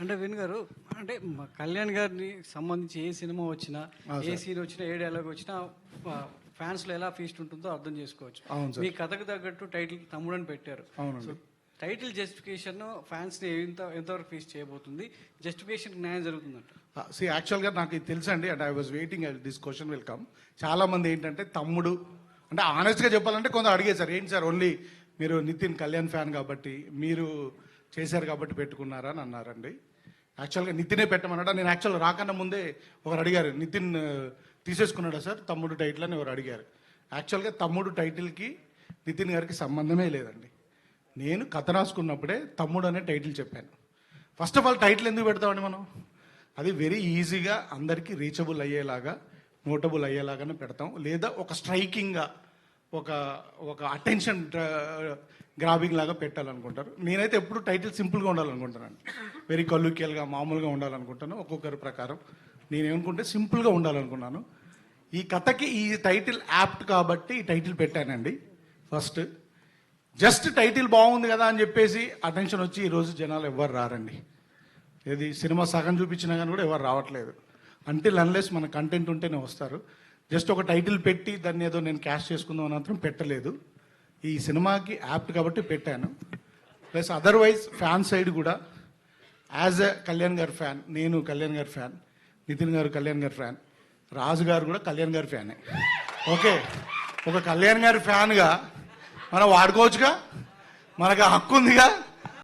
అంటే విన్ గారు, అంటే కళ్యాణ్ గారిని సంబంధించి ఏ సినిమా వచ్చినా, ఏ సీన్ వచ్చినా, ఏ డైలాగ్ వచ్చినా ఫ్యాన్స్లో ఎలా ఫీస్ట్ ఉంటుందో అర్థం చేసుకోవచ్చు. మీ కథకు తగ్గట్టు టైటిల్ తమ్ముడు అని పెట్టారు. సో టైటిల్ జస్టిఫికేషన్ ఫ్యాన్స్ని ఎంతవరకు ఫీస్ట్ చేయబోతుంది? జస్టిఫికేషన్ న్యాయం జరుగుతుందంట. యాక్చువల్గా నాకు ఇది తెలుసండి. And I was waiting this question will come. చాలా మంది ఏంటంటే తమ్ముడు అంటే ఆనెస్ట్గా చెప్పాలంటే కొంత అడిగేశారు, ఏంటి సార్ ఓన్లీ మీరు నితిన్ కళ్యాణ్ ఫ్యాన్ కాబట్టి మీరు చేశారు కాబట్టి పెట్టుకున్నారా అని అన్నారండి. యాక్చువల్గా నితినే పెట్టమన్నాడా? నేను యాక్చువల్గా రాకన్నా ముందే ఒకరు అడిగారు, నితిన్ తీసేసుకున్నాడా సార్ తమ్ముడు టైటిల్ అని ఎవరు అడిగారు. యాక్చువల్గా తమ్ముడు టైటిల్కి నితిన్ గారికి సంబంధమే లేదండి. నేను కథ రాసుకున్నప్పుడే తమ్ముడు అనే టైటిల్ చెప్పాను. ఫస్ట్ ఆఫ్ ఆల్ టైటిల్ ఎందుకు పెడతామండి మనం? అది వెరీ ఈజీగా అందరికీ రీచబుల్ అయ్యేలాగా, నోటబుల్ అయ్యేలాగానే పెడతాం. లేదా ఒక స్ట్రైకింగ్గా ఒక అటెన్షన్ గ్రాబింగ్ లాగా పెట్టాలనుకుంటారు. నేనైతే ఎప్పుడు టైటిల్ సింపుల్గా ఉండాలనుకుంటాను, వెరీ కల్లుకియల్గా మామూలుగా ఉండాలనుకుంటాను. ఒక్కొక్కరి ప్రకారం నేనేమనుకుంటే సింపుల్గా ఉండాలనుకున్నాను. ఈ కథకి ఈ టైటిల్ యాప్ట్ కాబట్టి ఈ టైటిల్ పెట్టానండి. ఫస్ట్ జస్ట్ టైటిల్ బాగుంది కదా అని చెప్పేసి అటెన్షన్ వచ్చి ఈరోజు జనాలు ఎవరు రారండి. ఏది సినిమా సగం చూపించినా కానీ కూడా ఎవరు రావట్లేదు. అంటిల్ అన్లెస్ మన కంటెంట్ ఉంటేనే వస్తారు. జస్ట్ ఒక టైటిల్ పెట్టి దాన్ని ఏదో నేను క్యాష్ చేసుకుందాం అని మాత్రం పెట్టలేదు. ఈ సినిమాకి యాప్ట్ కాబట్టి పెట్టాను. ప్లస్ అదర్వైజ్ ఫ్యాన్ సైడ్ కూడా యాజ్ ఎ కళ్యాణ్ గారి ఫ్యాన్, నేను కళ్యాణ్ గారి ఫ్యాన్, నితిన్ గారు కళ్యాణ్ గారి ఫ్యాన్, రాజు గారు కూడా కళ్యాణ్ గారి ఫ్యానే. ఓకే, ఒక కళ్యాణ్ గారి ఫ్యాన్గా మనం వాడుకోవచ్చుగా, మనకు హక్కు ఉందిగా.